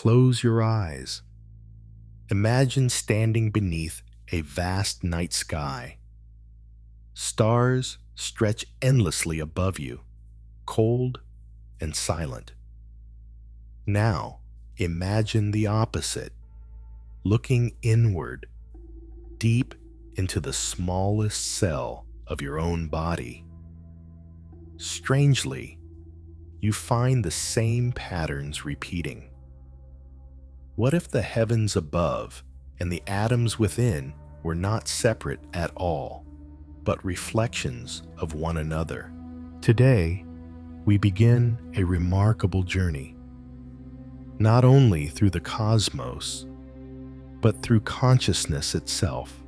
Close your eyes. Imagine standing beneath a vast night sky. Stars stretch endlessly above you, cold and silent. Now, imagine the opposite, looking inward, deep into the smallest cell of your own body. Strangely, you find the same patterns repeating. What if the heavens above and the atoms within were not separate at all, but reflections of one another? Today, we begin a remarkable journey, not only through the cosmos, but through consciousness itself.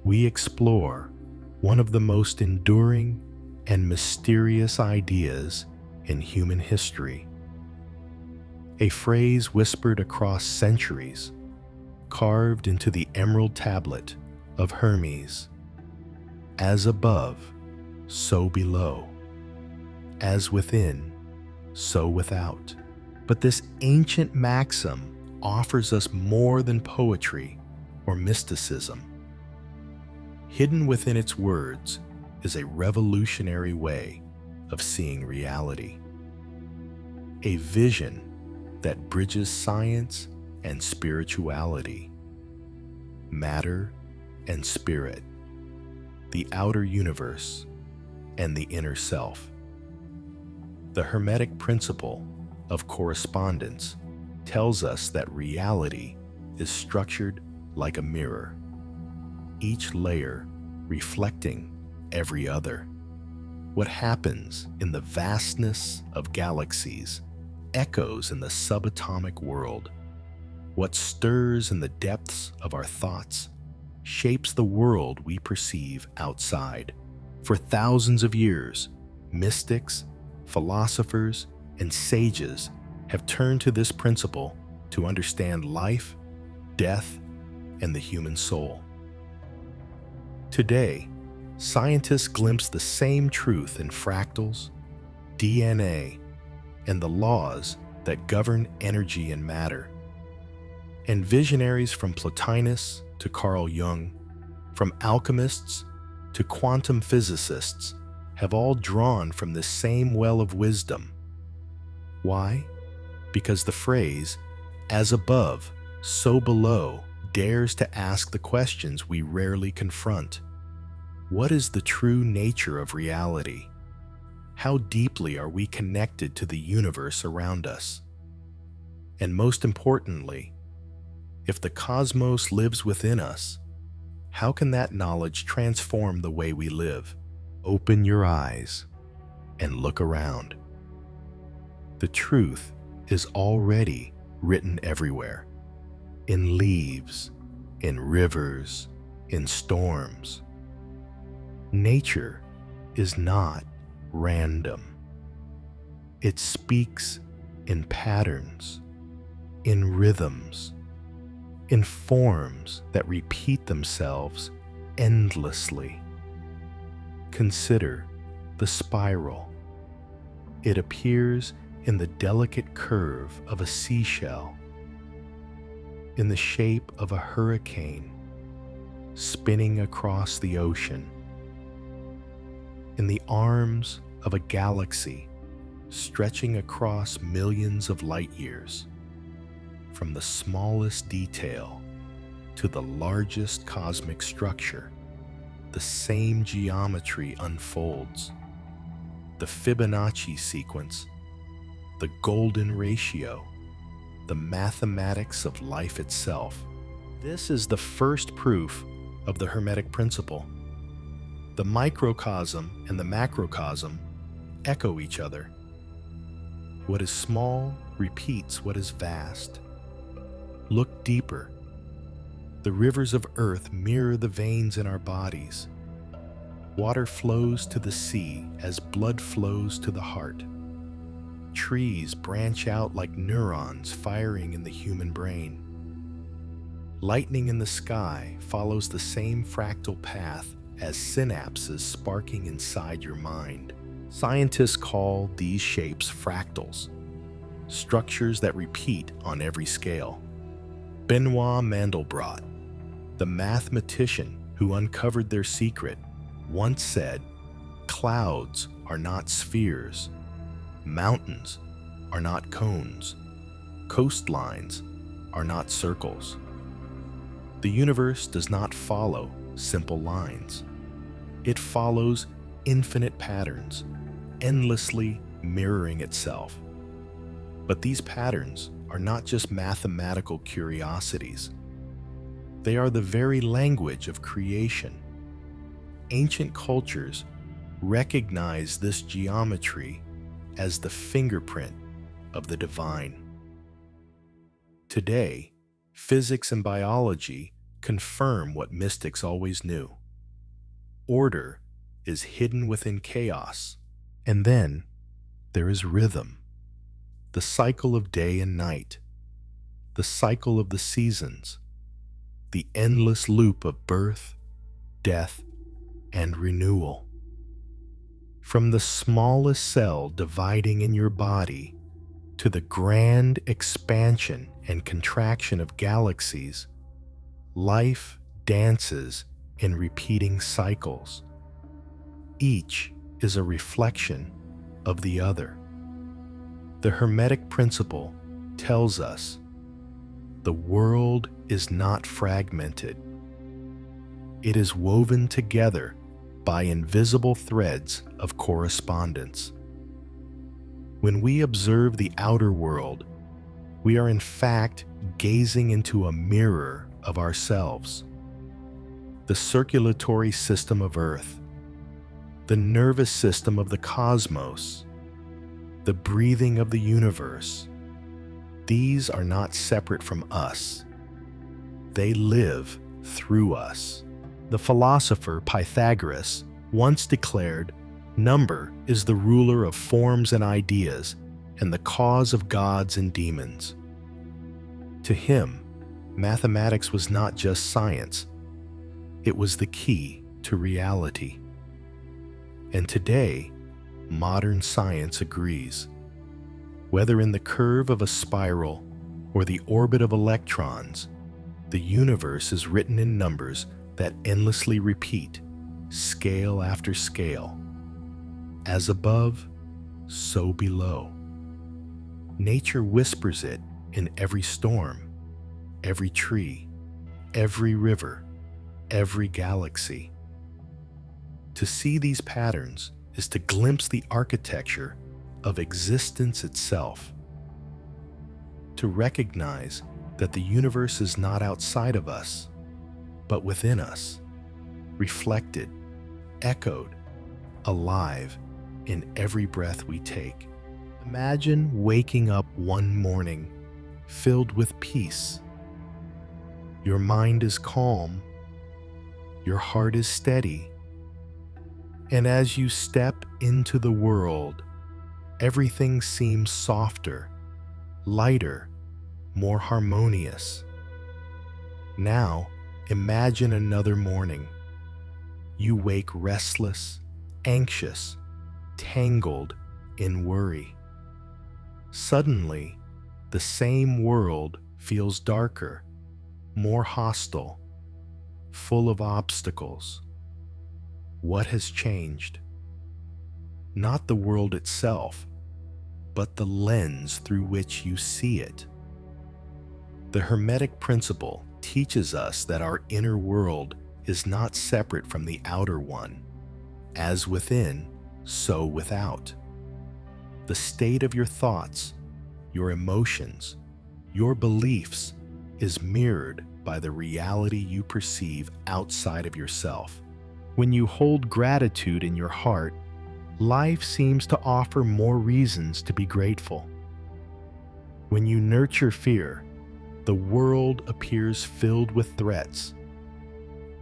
We explore one of the most enduring and mysterious ideas in human history. A phrase whispered across centuries, carved into the emerald tablet of Hermes. As above, so below. As within, so without. But this ancient maxim offers us more than poetry or mysticism. Hidden within its words is a revolutionary way of seeing reality. A vision that bridges science and spirituality, matter and spirit, the outer universe and the inner self. The Hermetic Principle of Correspondence tells us that reality is structured like a mirror, each layer reflecting every other. What happens in the vastness of galaxies echoes in the subatomic world. What stirs in the depths of our thoughts shapes the world we perceive outside. For thousands of years, mystics, philosophers, and sages have turned to this principle to understand life, death, and the human soul. Today, scientists glimpse the same truth in fractals, DNA, and the laws that govern energy and matter. And visionaries from Plotinus to Carl Jung, from alchemists to quantum physicists, have all drawn from this same well of wisdom. Why? Because the phrase, "as above, so below," dares to ask the questions we rarely confront. What is the true nature of reality? How deeply are we connected to the universe around us? And most importantly, if the cosmos lives within us, how can that knowledge transform the way we live? Open your eyes and look around. The truth is already written everywhere, in leaves, in rivers, in storms. Nature is not random. It speaks in patterns, in rhythms, in forms that repeat themselves endlessly. Consider the spiral. It appears in the delicate curve of a seashell, in the shape of a hurricane spinning across the ocean, in the arms of a galaxy stretching across millions of light years. From the smallest detail to the largest cosmic structure, the same geometry unfolds. The Fibonacci sequence, the golden ratio, the mathematics of life itself. This is the first proof of the Hermetic Principle. The microcosm and the macrocosm echo each other. What is small repeats what is vast. Look deeper. The rivers of earth mirror the veins in our bodies. Water flows to the sea as blood flows to the heart. Trees branch out like neurons firing in the human brain. Lightning in the sky follows the same fractal path as synapses sparking inside your mind. Scientists call these shapes fractals. structures that repeat on every scale. Benoit Mandelbrot, the mathematician who uncovered their secret, once said, "Clouds are not spheres, mountains are not cones, coastlines are not circles." The universe does not follow simple lines. It follows infinite patterns, endlessly mirroring itself. But these patterns are not just mathematical curiosities. They are the very language of creation. Ancient cultures recognize this geometry as the fingerprint of the divine. Today, physics and biology confirm what mystics always knew. Order is hidden within chaos, and then there is rhythm, the cycle of day and night, the cycle of the seasons, the endless loop of birth, death, and renewal. From the smallest cell dividing in your body to the grand expansion and contraction of galaxies, life dances in repeating cycles. Each is a reflection of the other. The Hermetic Principle tells us the world is not fragmented. It is woven together by invisible threads of correspondence. When we observe the outer world, we are in fact gazing into a mirror of ourselves. The circulatory system of Earth, the nervous system of the cosmos, the breathing of the universe, these are not separate from us. They live through us. The philosopher Pythagoras once declared, "Number is the ruler of forms and ideas, and the cause of gods and demons." To him, mathematics was not just science, it was the key to reality. And today, modern science agrees. Whether in the curve of a spiral or the orbit of electrons, the universe is written in numbers that endlessly repeat, scale after scale. As above, so below. Nature whispers it in every storm, every tree, every river, every galaxy. To see these patterns is to glimpse the architecture of existence itself. To recognize that the universe is not outside of us, but within us, reflected, echoed, alive in every breath we take. Imagine waking up one morning filled with peace. Your mind is calm, your heart is steady, and as you step into the world, everything seems softer, lighter, more harmonious. Now, imagine another morning. You wake restless, anxious, tangled in worry. Suddenly, the same world feels darker, more hostile, full of obstacles. What has changed? Not the world itself, but the lens through which you see it. The Hermetic Principle teaches us that our inner world is not separate from the outer one. As within, so without. The state of your thoughts, your emotions, your beliefs is mirrored by the reality you perceive outside of yourself. When you hold gratitude in your heart, life seems to offer more reasons to be grateful. When you nurture fear, the world appears filled with threats.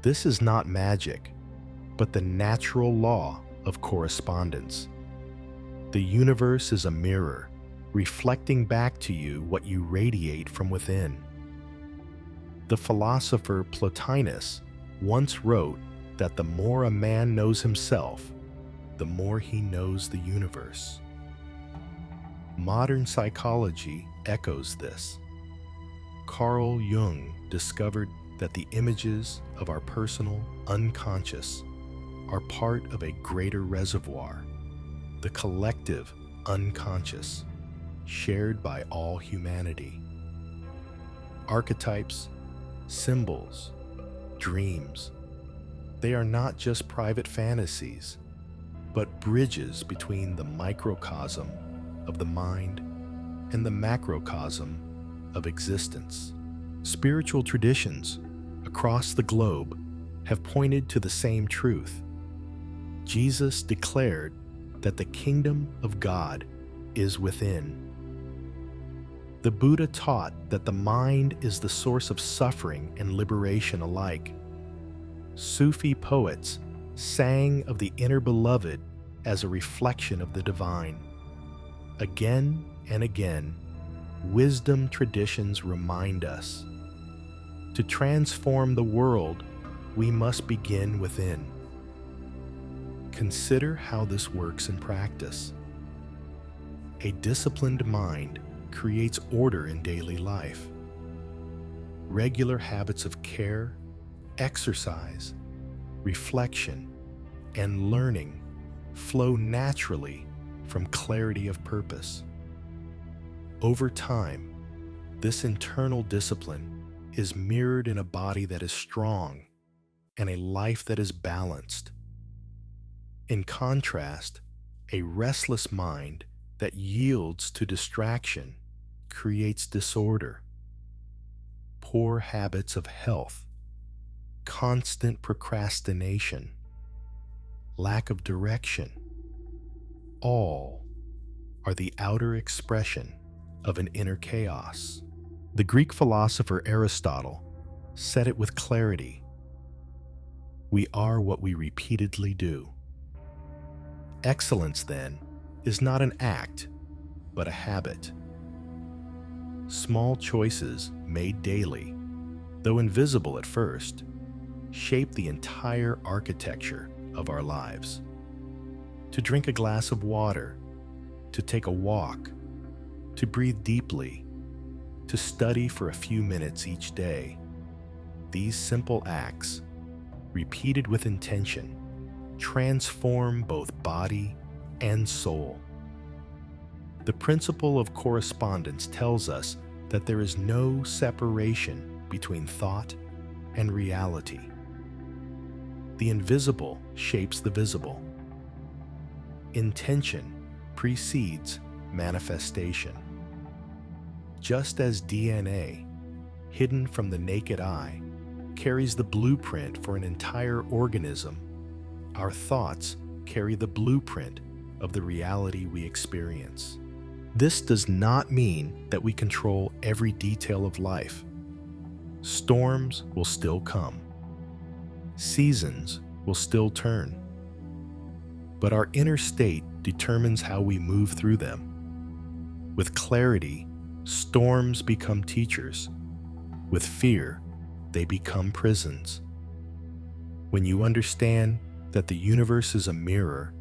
This is not magic, but the natural law of correspondence. The universe is a mirror, reflecting back to you what you radiate from within. The philosopher Plotinus once wrote that the more a man knows himself, the more he knows the universe. Modern psychology echoes this. Carl Jung discovered that the images of our personal unconscious are part of a greater reservoir, the collective unconscious, shared by all humanity. Archetypes, symbols, dreams, they are not just private fantasies, but bridges between the microcosm of the mind and the macrocosm of existence. Spiritual traditions across the globe have pointed to the same truth. Jesus declared that the kingdom of God is within. The Buddha taught that the mind is the source of suffering and liberation alike. Sufi poets sang of the inner beloved as a reflection of the divine. Again and again, wisdom traditions remind us, to transform the world, we must begin within. Consider how this works in practice. A disciplined mind creates order in daily life. Regular habits of care, exercise, reflection, and learning flow naturally from clarity of purpose. Over time, this internal discipline is mirrored in a body that is strong and a life that is balanced. In contrast, a restless mind that yields to distraction creates disorder. Poor habits of health, constant procrastination, lack of direction, all are the outer expression of an inner chaos. The Greek philosopher Aristotle said it with clarity. We are what we repeatedly do. Excellence, then, is not an act, but a habit. Small choices made daily, though invisible at first, shape the entire architecture of our lives. To drink a glass of water, to take a walk, to breathe deeply, to study for a few minutes each day. These simple acts, repeated with intention, transform both body and soul. The principle of correspondence tells us that there is no separation between thought and reality. The invisible shapes the visible. Intention precedes manifestation. Just as DNA, hidden from the naked eye, carries the blueprint for an entire organism, our thoughts carry the blueprint of the reality we experience. This does not mean that we control every detail of life. Storms will still come. Seasons will still turn. But our inner state determines how we move through them. With clarity, storms become teachers. With fear, they become prisons. When you understand that the universe is a mirror,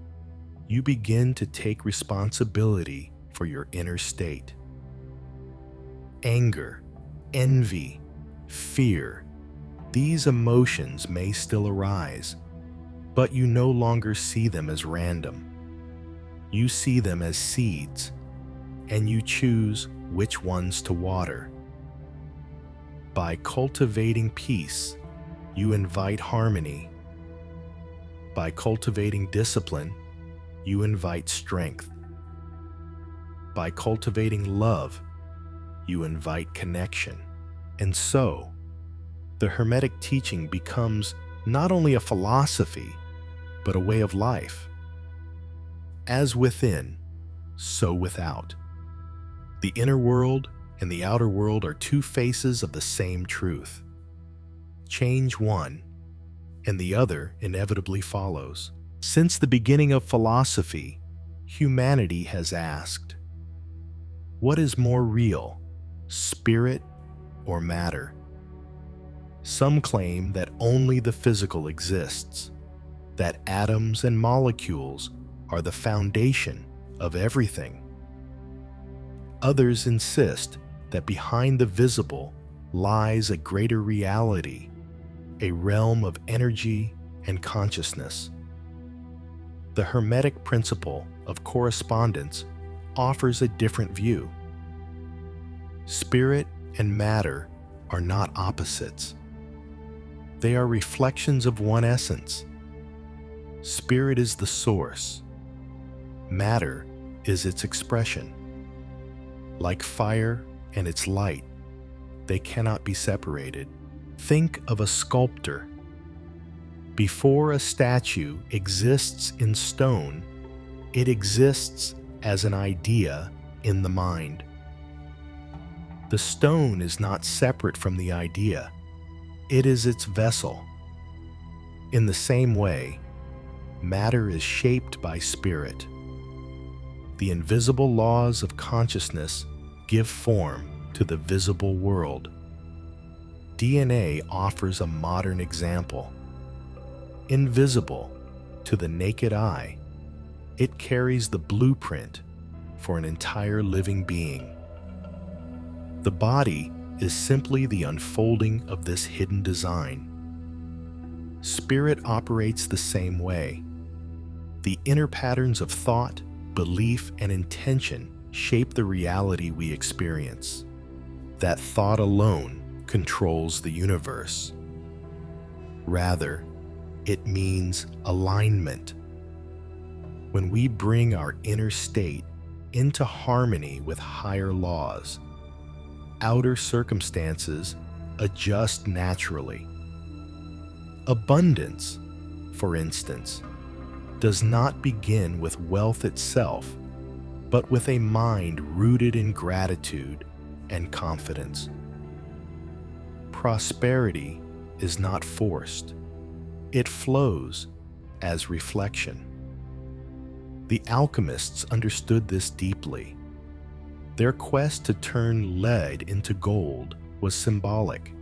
you begin to take responsibility for your inner state. Anger, envy, fear, these emotions may still arise, but you no longer see them as random. You see them as seeds, and you choose which ones to water. By cultivating peace, you invite harmony. By cultivating discipline, you invite strength. By cultivating love, you invite connection. And so, the Hermetic teaching becomes not only a philosophy, but a way of life. As within, so without. The inner world and the outer world are two faces of the same truth. Change one, and the other inevitably follows. Since the beginning of philosophy, humanity has asked, what is more real, spirit or matter? Some claim that only the physical exists, that atoms and molecules are the foundation of everything. Others insist that behind the visible lies a greater reality, a realm of energy and consciousness. The Hermetic Principle of Correspondence offers a different view. Spirit and matter are not opposites. They are reflections of one essence. Spirit is the source. Matter is its expression. Like fire and its light, they cannot be separated. Think of a sculptor. Before a statue exists in stone, it exists as an idea in the mind. The stone is not separate from the idea. It is its vessel. In the same way, matter is shaped by spirit. The invisible laws of consciousness give form to the visible world. DNA offers a modern example. Invisible to the naked eye, it carries the blueprint for an entire living being. The body is simply the unfolding of this hidden design. Spirit operates the same way. The inner patterns of thought, belief, and intention shape the reality we experience. That thought alone controls the universe. Rather, it means alignment. When we bring our inner state into harmony with higher laws, outer circumstances adjust naturally. Abundance, for instance, does not begin with wealth itself, but with a mind rooted in gratitude and confidence. Prosperity is not forced. It flows as reflection. The alchemists understood this deeply. Their quest to turn lead into gold was symbolic.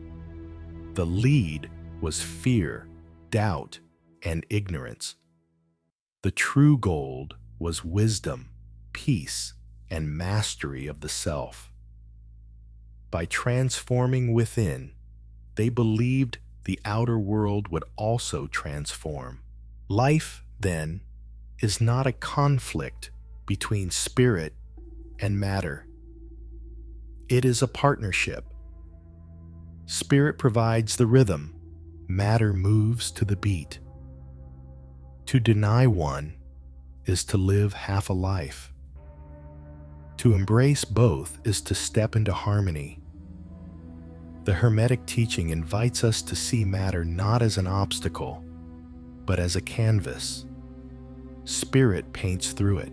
The lead was fear, doubt, and ignorance. The true gold was wisdom, peace, and mastery of the self. By transforming within, they believed the outer world would also transform. Life, then, is not a conflict between spirit and matter. It is a partnership. Spirit provides the rhythm, matter moves to the beat. To deny one is to live half a life. To embrace both is to step into harmony. The Hermetic teaching invites us to see matter not as an obstacle, but as a canvas. Spirit paints through it.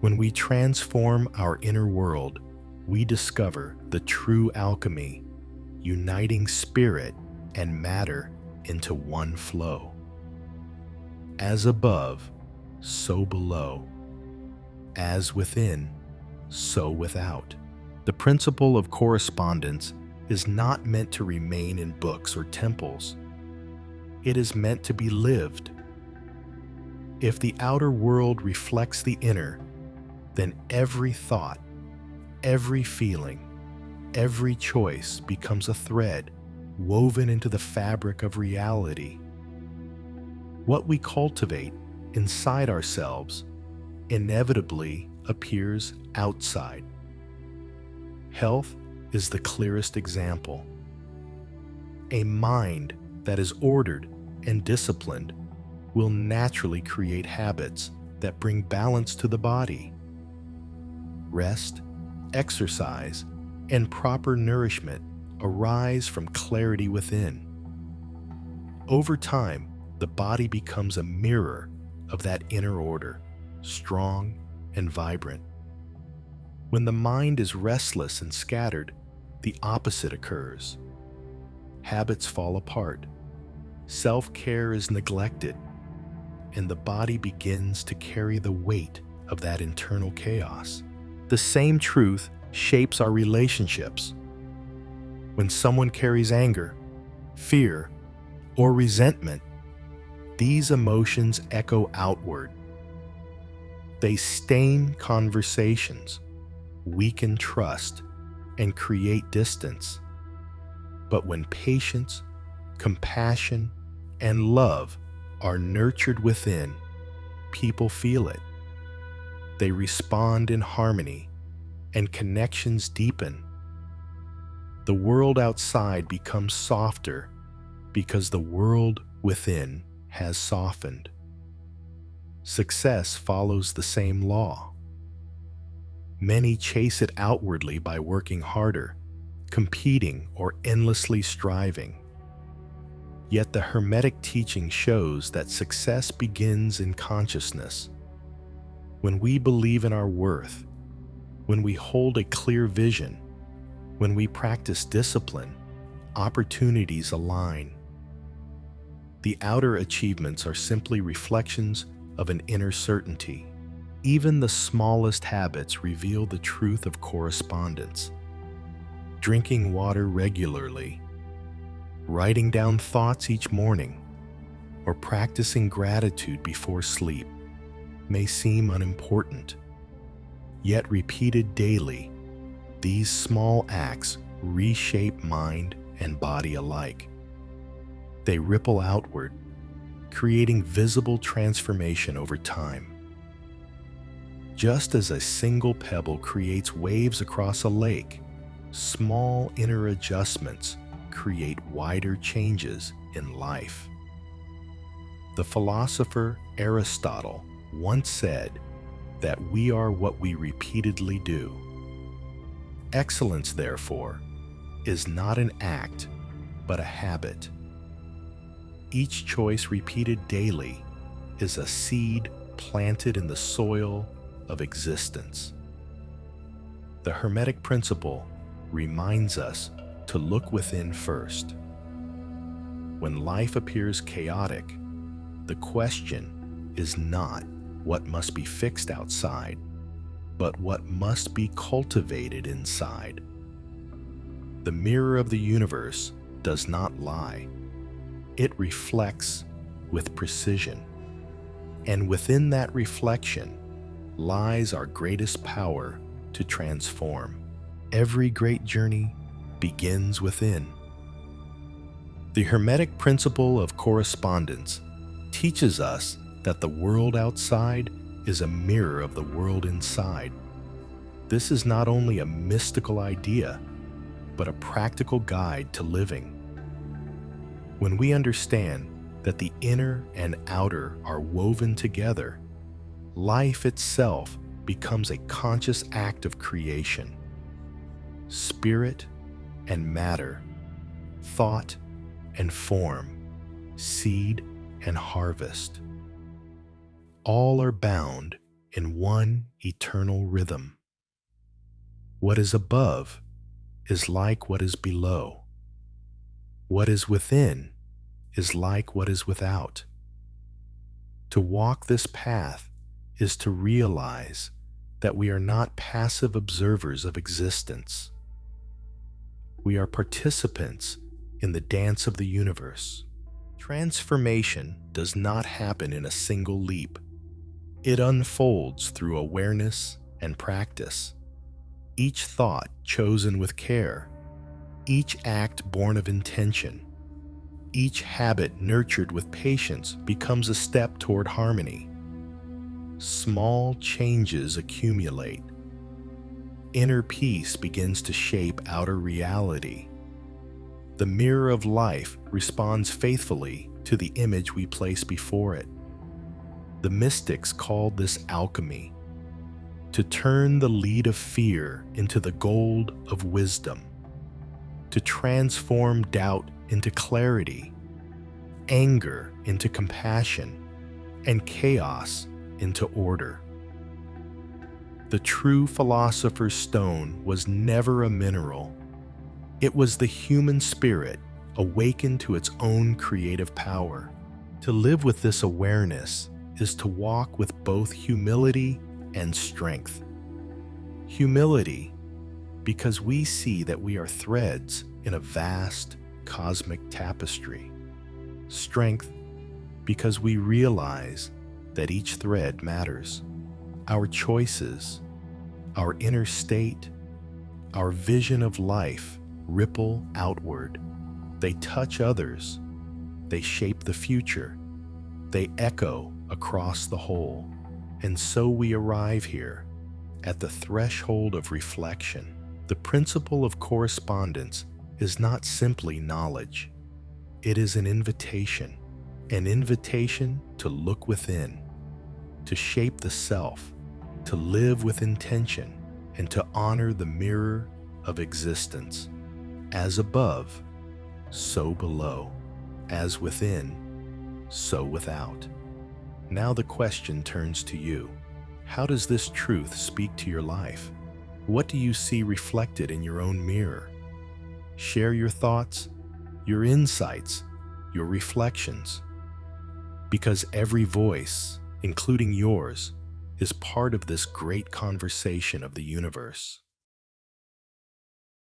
When we transform our inner world, we discover the true alchemy, uniting spirit and matter into one flow. As above, so below. As within, so without. The principle of correspondence is not meant to remain in books or temples. It is meant to be lived. If the outer world reflects the inner, then every thought, every feeling, every choice becomes a thread woven into the fabric of reality. What we cultivate inside ourselves inevitably appears outside. Health is the clearest example. A mind that is ordered and disciplined will naturally create habits that bring balance to the body. Rest, exercise, and proper nourishment arise from clarity within. Over time, the body becomes a mirror of that inner order, strong and vibrant. When the mind is restless and scattered, the opposite occurs. Habits fall apart. Self-care is neglected, and the body begins to carry the weight of that internal chaos. The same truth shapes our relationships. When someone carries anger, fear, or resentment, these emotions echo outward. They stain conversations, weaken trust and create distance. But when patience, compassion, and love are nurtured within, people feel it. They respond in harmony, and connections deepen. The world outside becomes softer because the world within has softened. Success follows the same law. Many chase it outwardly by working harder, competing, or endlessly striving. Yet the Hermetic teaching shows that success begins in consciousness. When we believe in our worth, when we hold a clear vision, when we practice discipline, opportunities align. The outer achievements are simply reflections of an inner certainty. Even the smallest habits reveal the truth of correspondence. Drinking water regularly, writing down thoughts each morning, or practicing gratitude before sleep may seem unimportant. Yet repeated daily, these small acts reshape mind and body alike. They ripple outward, creating visible transformation over time. Just as a single pebble creates waves across a lake, small inner adjustments create wider changes in life. The philosopher Aristotle once said that we are what we repeatedly do. Excellence, therefore, is not an act, but a habit. Each choice repeated daily is a seed planted in the soil of existence. The Hermetic Principle reminds us to look within first. When life appears chaotic, the question is not what must be fixed outside, but what must be cultivated inside. The mirror of the universe does not lie. It reflects with precision. And within that reflection lies our greatest power to transform. Every great journey begins within. The Hermetic Principle of Correspondence teaches us that the world outside is a mirror of the world inside. This is not only a mystical idea, but a practical guide to living. When we understand that the inner and outer are woven together, life itself becomes a conscious act of creation. Spirit and matter, thought and form, seed and harvest, all are bound in one eternal rhythm. What is above is like what is below. What is within is like what is without. To walk this path is to realize that we are not passive observers of existence. We are participants in the dance of the universe. Transformation does not happen in a single leap. It unfolds through awareness and practice. Each thought chosen with care, each act born of intention, each habit nurtured with patience becomes a step toward harmony. Small changes accumulate. Inner peace begins to shape outer reality. The mirror of life responds faithfully to the image we place before it. The mystics called this alchemy, to turn the lead of fear into the gold of wisdom, to transform doubt into clarity, anger into compassion, and chaos into order. The true philosopher's stone was never a mineral. It was the human spirit awakened to its own creative power. To live with this awareness is to walk with both humility and strength. Humility, because we see that we are threads in a vast cosmic tapestry. Strength, because we realize that each thread matters. Our choices, Our inner state, our vision of life ripple outward. They touch others. They shape the future. They echo across the whole. And so we arrive here, at the threshold of reflection. The principle of correspondence is not simply knowledge. It is an invitation to look within, to shape the self, to live with intention, and to honor the mirror of existence. As above, so below. As within, so without. Now the question turns to you. How does this truth speak to your life? What do you see reflected in your own mirror? Share your thoughts, your insights, your reflections. Because every voice, including yours, is part of this great conversation of the universe.